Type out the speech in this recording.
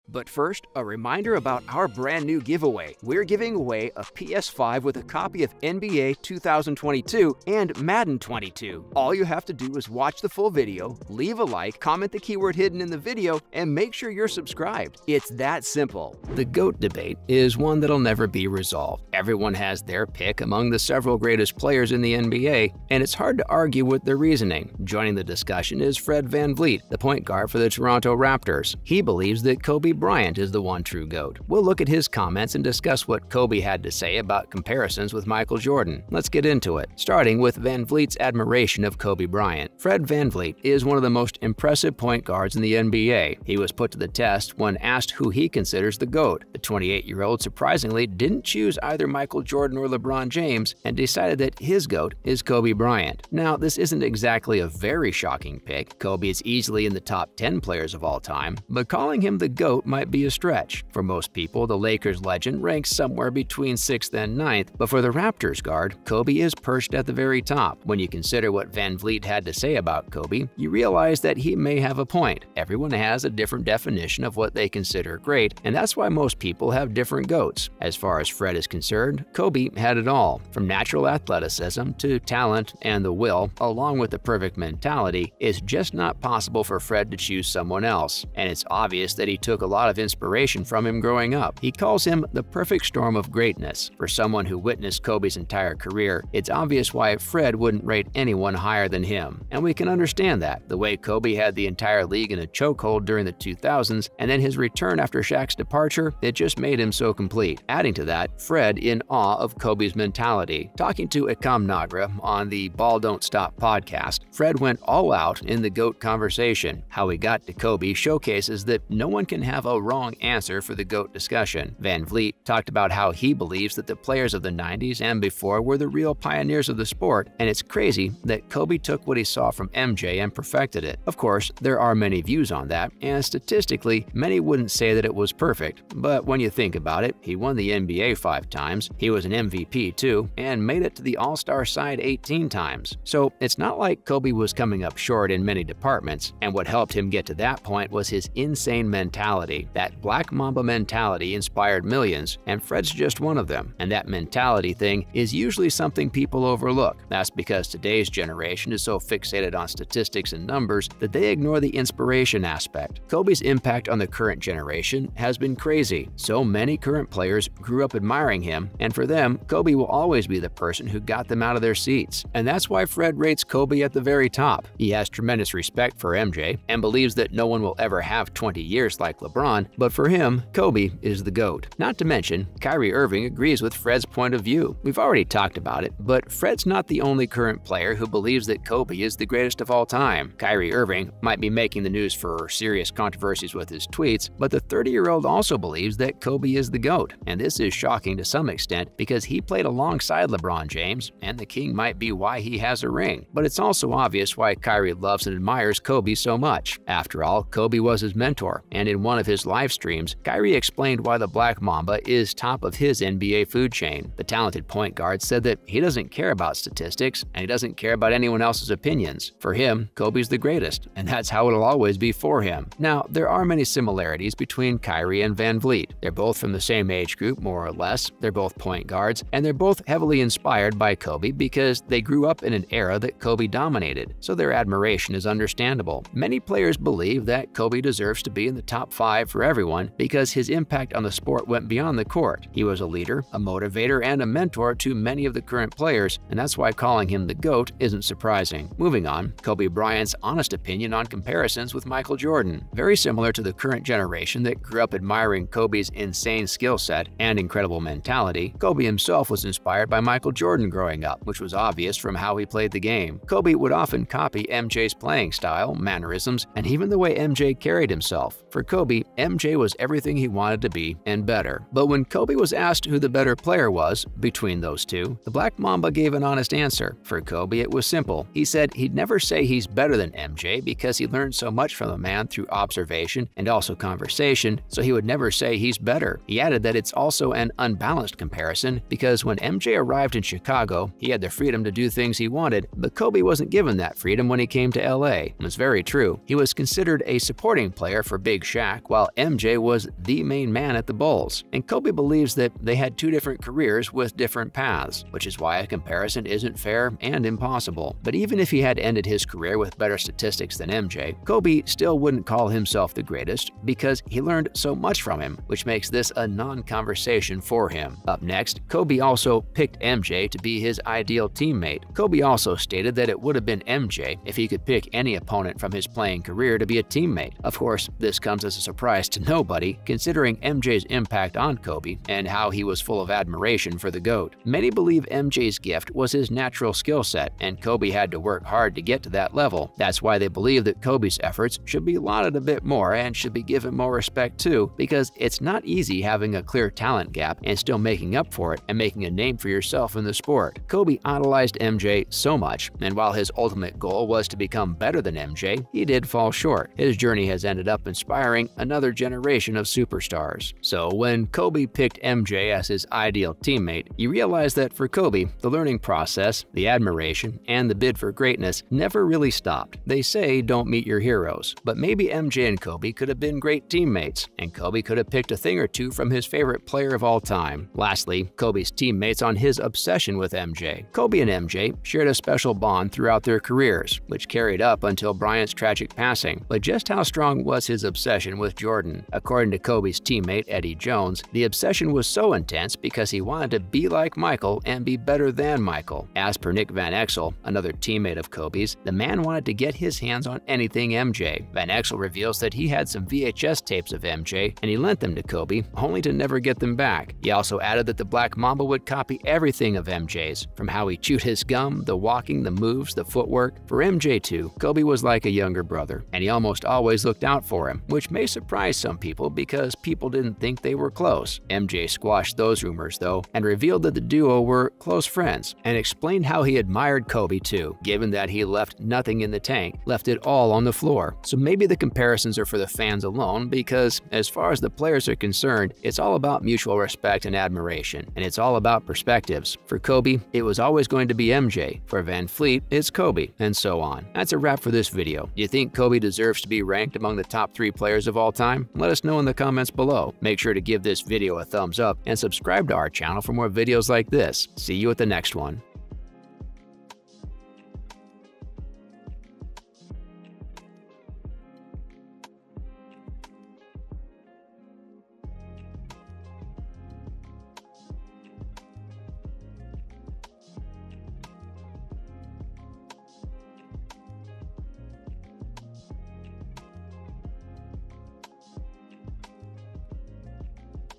But first, a reminder about our brand new giveaway. We're giving away a PS5 with a copy of NBA 2022 and Madden 22. All you have to do is watch the full video, leave a like, comment the keyword hidden in the video, and make sure you're subscribed. It's that simple. The GOAT debate is one that'll never be resolved. Everyone has their pick among the several greatest players in the NBA, and it's hard to argue with their reasoning. Joining the discussion is Fred VanVleet, the point guard for the Toronto Raptors. He believes that Kobe Bryant is the one true GOAT. We'll look at his comments and discuss what Kobe had to say about comparisons with Michael Jordan. Let's get into it, starting with VanVleet's admiration of Kobe Bryant. Fred VanVleet is one of the most impressive point guards in the NBA. He was put to the test when asked who he considers the GOAT. The 28-year-old surprisingly didn't choose either Michael Jordan or LeBron James and decided that his GOAT is Kobe Bryant. Now, this isn't exactly a very shocking pick. Kobe is easily in the top 10 players of all time, but calling him the GOAT might be a stretch. For most people, the Lakers legend ranks somewhere between 6th and 9th, but for the Raptors guard, Kobe is perched at the very top. When you consider what VanVleet had to say about Kobe, you realize that he may have a point. Everyone has a different definition of what they consider great, and that's why most people have different GOATs. As far as Fred is concerned, Kobe had it all. From natural athleticism to talent and the will, along with the perfect mentality, it's just not possible for Fred to choose someone else. And it's obvious that he took a lot of inspiration from him growing up. He calls him the perfect storm of greatness. For someone who witnessed Kobe's entire career, it's obvious why Fred wouldn't rate anyone higher than him. And we can understand that. The way Kobe had the entire league in a chokehold during the 2000s, and then his return after Shaq's departure, it just made him so complete. Adding to that, Fred in awe of Kobe's mentality. Talking to Ekam Nagra on the Ball Don't Stop podcast, Fred went all out in the GOAT conversation. How he got to Kobe showcases that no one can have a wrong answer for the GOAT discussion. VanVleet talked about how he believes that the players of the 90s and before were the real pioneers of the sport, and it's crazy that Kobe took what he saw from MJ and perfected it. Of course, there are many views on that, and statistically, many wouldn't say that it was perfect, but when you think about it, he won the NBA 5 times, he was an MVP too, and made it to the All-Star side 18 times. So it's not like Kobe was coming up short in many departments, and what helped him get to that point was his insane mentality. That Black Mamba mentality inspired millions, and Fred's just one of them. And that mentality thing is usually something people overlook. That's because today's generation is so fixated on statistics and numbers that they ignore the inspiration aspect. Kobe's impact on the current generation has been crazy. So many current players grew up admiring him, and for them, Kobe will always be the person who got them out of their seats. And that's why Fred rates Kobe at the very top. He has tremendous respect for MJ and believes that no one will ever have 20 years like LeBron, but for him, Kobe is the GOAT. Not to mention, Kyrie Irving agrees with Fred's point of view. We've already talked about it, but Fred's not the only current player who believes that Kobe is the greatest of all time. Kyrie Irving might be making the news for serious controversies with his tweets, but the 30-year-old also believes that Kobe is the GOAT, and this is shocking to some extent because he played alongside LeBron James, and the king might be why he has a ring. But it's also obvious why Kyrie loves and admires Kobe so much. After all, Kobe was his mentor, and in one of his live streams, Kyrie explained why the Black Mamba is top of his NBA food chain. The talented point guard said that he doesn't care about statistics, and he doesn't care about anyone else's opinions. For him, Kobe's the greatest, and that's how it'll always be for him. Now, there are many similarities between Kyrie and VanVleet. They're both from the same age group, more or less. They're both point guards, and they're both heavily inspired by Kobe because they grew up in an era that Kobe dominated, so their admiration is understandable. Many players believe that Kobe deserves to be in the top 5 for everyone because his impact on the sport went beyond the court. He was a leader, a motivator, and a mentor to many of the current players, and that's why calling him the GOAT isn't surprising. Moving on, Kobe Bryant's honest opinion on comparisons with Michael Jordan. Very similar to the current generation that grew up admiring Kobe's insane skill set and incredible mentality, Kobe himself was inspired by Michael Jordan growing up, which was obvious from how he played the game. Kobe would often copy MJ's playing style, mannerisms, and even the way MJ carried himself. For Kobe, MJ was everything he wanted to be and better. But when Kobe was asked who the better player was between those two, the Black Mamba gave an honest answer. For Kobe, it was simple. He said he'd never say he's better than MJ because he learned so much from the man through observation and also conversation, so he would never say he's better. He added that it's also an unbalanced comparison because when MJ arrived in Chicago, he had the freedom to do things he wanted, but Kobe wasn't given that freedom when he came to LA. It was very true. He was considered a supporting player for Big Shaq, while MJ was the main man at the Bulls. And Kobe believes that they had two different careers with different paths, which is why a comparison isn't fair and impossible. But even if he had ended his career with better statistics than MJ, Kobe still wouldn't call himself the greatest because he learned so much from him, which makes this a non-conversation for him. Up next, Kobe also picked MJ to be his ideal teammate. Kobe also stated that it would have been MJ if he could pick any opponent from his playing career to be a teammate. Of course, this comes as a surprise to nobody, considering MJ's impact on Kobe and how he was full of admiration for the GOAT. Many believe MJ's gift was his natural skill set, and Kobe had to work hard to get to that level. That's why they believe that Kobe's efforts should be lauded a bit more and should be given more respect too, because it's not easy having a clear talent gap and still making up for it and making a name for yourself in the sport. Kobe idolized MJ so much, and while his ultimate goal was to become better than MJ, he did fall short. His journey has ended up inspiring another generation of superstars. So when Kobe picked MJ as his ideal teammate, you realize that for Kobe, the learning process, the admiration, and the bid for greatness never really stopped. They say don't meet your heroes, but maybe MJ and Kobe could have been great teammates, and Kobe could have picked a thing or two from his favorite player of all time. Lastly, Kobe's teammates on his obsession with MJ. Kobe and MJ shared a special bond throughout their careers, which carried up until Bryant's tragic passing. But just how strong was his obsession with Jordan? According to Kobe's teammate Eddie Jones, the obsession was so intense because he wanted to be like Michael and be better than Michael. As per Nick Van Exel, another teammate of Kobe's, the man wanted to get his hands on anything MJ. Van Exel reveals that he had some VHS tapes of MJ and he lent them to Kobe, only to never get them back. He also added that the Black Mamba would copy everything of MJ's, from how he chewed his gum, the walking, the moves, the footwork. For MJ too, Kobe was like a younger brother, and he almost always looked out for him, which may surprise some people because people didn't think they were close. MJ squashed those rumors though, and revealed that the duo were close friends, and explained how he admired Kobe too, given that he left nothing in the tank, left it all on the floor. So maybe the comparisons are for the fans alone, because as far as the players are concerned, it's all about mutual respect and admiration, and it's all about perspectives. For Kobe, it was always going to be MJ. For Van Fleet, it's Kobe, and so on. That's a wrap for this video. Do you think Kobe deserves to be ranked among the top 3 players of all time? Let us know in the comments below. Make sure to give this video a thumbs up and subscribe to our channel for more videos like this. See you at the next one.